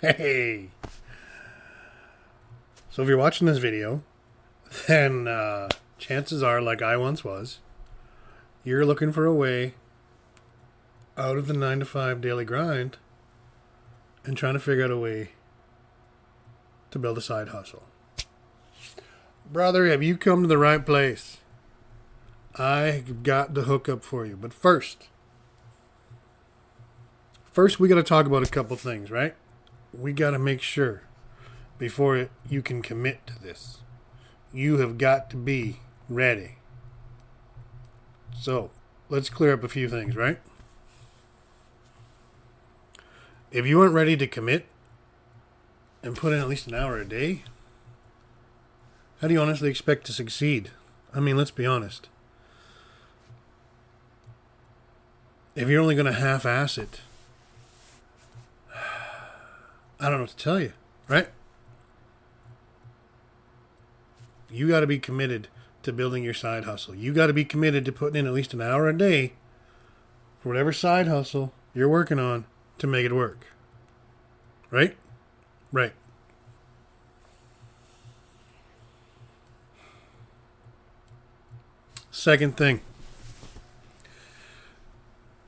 Hey! So if you're watching this video, then chances are, like I once was, you're looking for a way out of the 9 to 5 daily grind and trying to figure out a way to build a side hustle. Brother, have you come to the right place? I've got the hookup for you. But first we got to talk about a couple things, right? We got to make sure before you can commit to this, you have got to be ready. So let's clear up a few things, right? If you aren't ready to commit and put in at least an hour a day, how do you honestly expect to succeed? I mean, let's be honest. If you're only going to half-ass it, I don't know what to tell you, right? You got to be committed to building your side hustle. You got to be committed to putting in at least an hour a day for whatever side hustle you're working on to make it work. Right? Right. Second thing.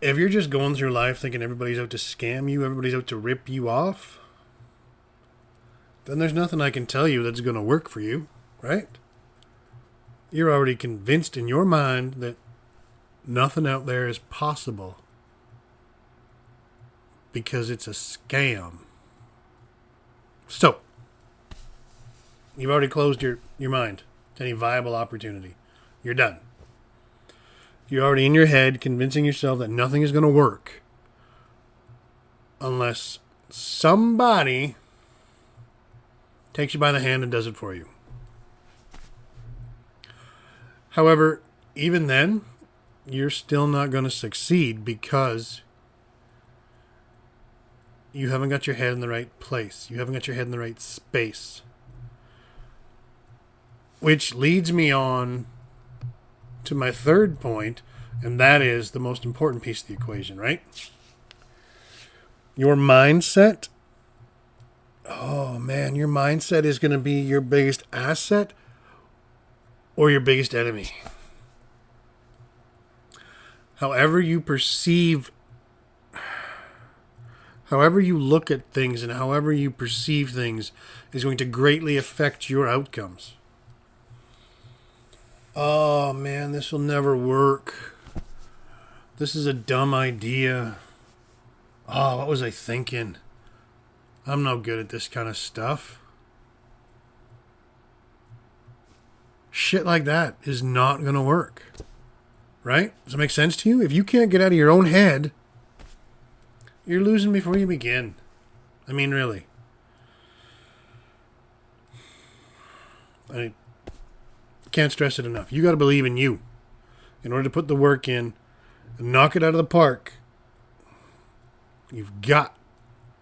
If you're just going through life thinking everybody's out to scam you, everybody's out to rip you off, then there's nothing I can tell you that's going to work for you, right? You're already convinced in your mind that nothing out there is possible because it's a scam. So, you've already closed your mind to any viable opportunity. You're done. You're already in your head convincing yourself that nothing is going to work unless somebody takes you by the hand and does it for you. However, even then, you're still not going to succeed because you haven't got your head in the right place. You haven't got your head in the right space. Which leads me on to my third point, and that is the most important piece of the equation, right? Your mindset. Oh man, your mindset is going to be your biggest asset or your biggest enemy. However you look at things and however you perceive things is going to greatly affect your outcomes. Oh man, this will never work. This is a dumb idea. Oh, what was I thinking? I'm no good at this kind of stuff. Shit like that is not going to work. Right? Does it make sense to you? If you can't get out of your own head, you're losing before you begin. I mean, really. I can't stress it enough. You got to believe in you. In order to put the work in and knock it out of the park, you've got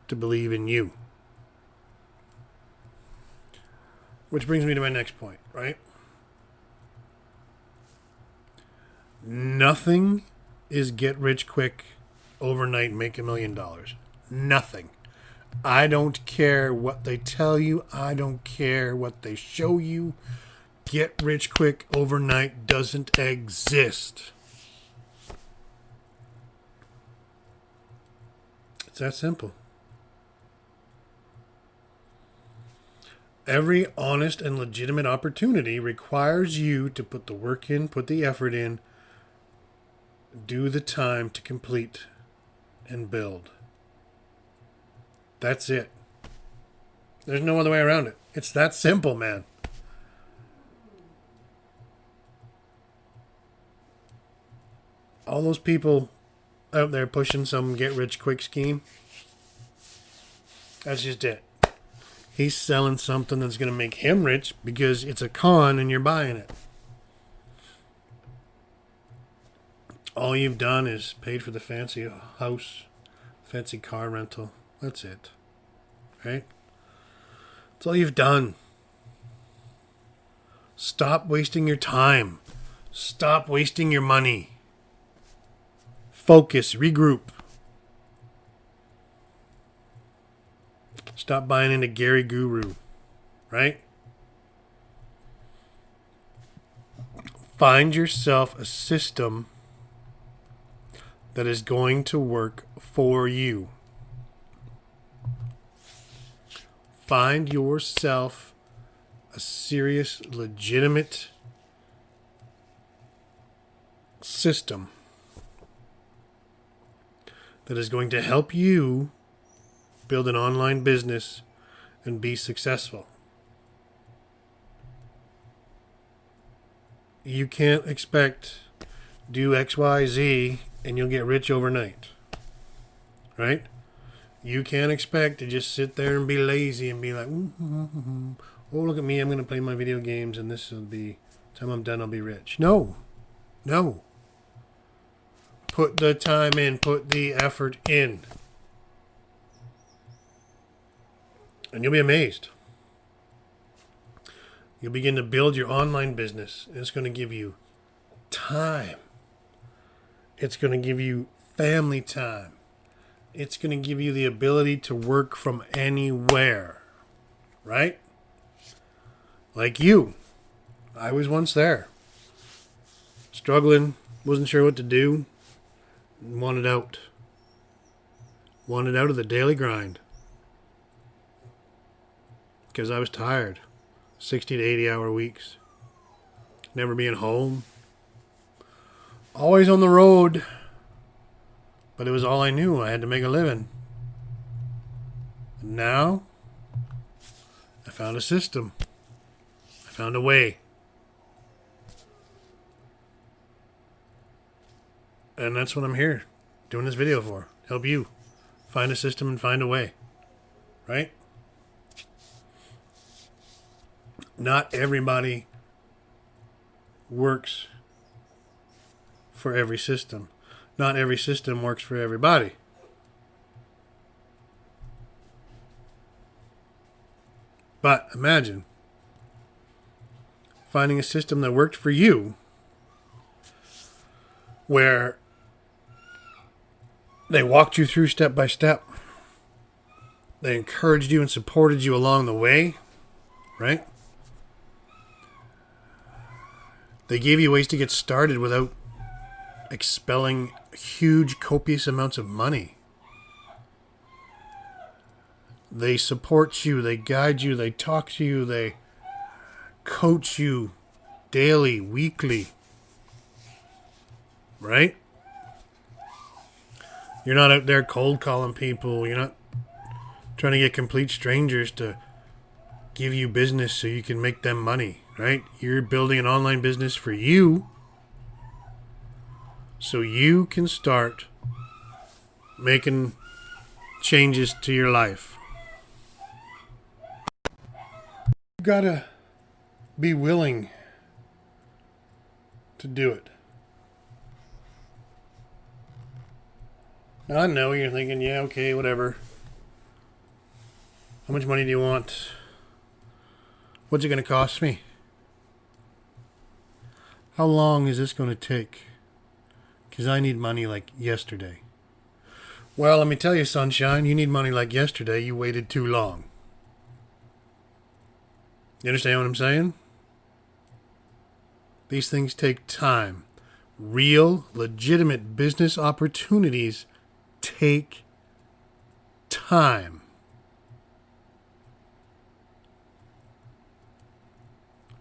to believe in you. Which brings me to my next point, right? Nothing is get rich quick, overnight, make $1 million. Nothing. I don't care what they tell you. I don't care what they show you. Get rich quick, overnight doesn't exist. It's that simple. Every honest and legitimate opportunity requires you to put the work in, put the effort in, do the time to complete and build. That's it. There's no other way around it. It's that simple, man. All those people out there pushing some get-rich-quick scheme, that's just it. He's selling something that's going to make him rich because it's a con and you're buying it. All you've done is paid for the fancy house, fancy car rental. That's it. Right? That's all you've done. Stop wasting your time. Stop wasting your money. Focus. Regroup. Stop buying into Gary Guru, right? Find yourself a system that is going to work for you. Find yourself a serious, legitimate system that is going to help you build an online business and be successful. You can't expect do XYZ and you'll get rich overnight, right? You can't expect to just sit there and be lazy and be like, oh, look at me, I'm going to play my video games and this will be, time I'm done, I'll be rich. No. Put the time in, put the effort in. And you'll be amazed. You'll begin to build your online business. And it's going to give you time. It's going to give you family time. It's going to give you the ability to work from anywhere. Right? Like you. I was once there. Struggling. Wasn't sure what to do. Wanted out. Wanted out of the daily grind. Because I was tired. 60 to 80 hour weeks. Never being home. Always on the road. But it was all I knew. I had to make a living. And now, I found a system. I found a way. And that's what I'm here doing this video for. Help you find a system and find a way. Right? Not everybody works for every system. Not every system works for everybody. But imagine finding a system that worked for you where they walked you through step by step. They encouraged you and supported you along the way, right? They gave you ways to get started without expelling huge, copious amounts of money. They support you, they guide you, they talk to you, they coach you daily, weekly. Right? You're not out there cold calling people. You're not trying to get complete strangers to give you business so you can make them money. Right? You're building an online business for you so you can start making changes to your life. You gotta be willing to do it. Now I know you're thinking, yeah, okay, whatever. How much money do you want? What's it going to cost me? How long is this going to take? Because I need money like yesterday. Well, let me tell you, sunshine, you need money like yesterday. You waited too long. You understand what I'm saying? These things take time. Real, legitimate business opportunities take time.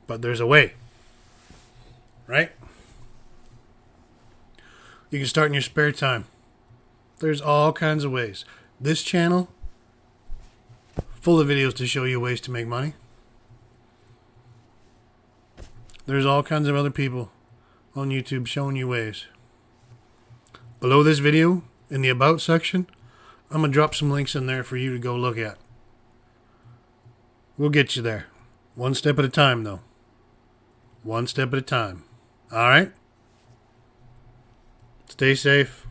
But there's a way. Right? You can start in your spare time. There's all kinds of ways. This channel, full of videos to show you ways to make money. There's all kinds of other people on YouTube showing you ways. Below this video, in the About section, I'm going to drop some links in there for you to go look at. We'll get you there. One step at a time, though. One step at a time. All right? Stay safe.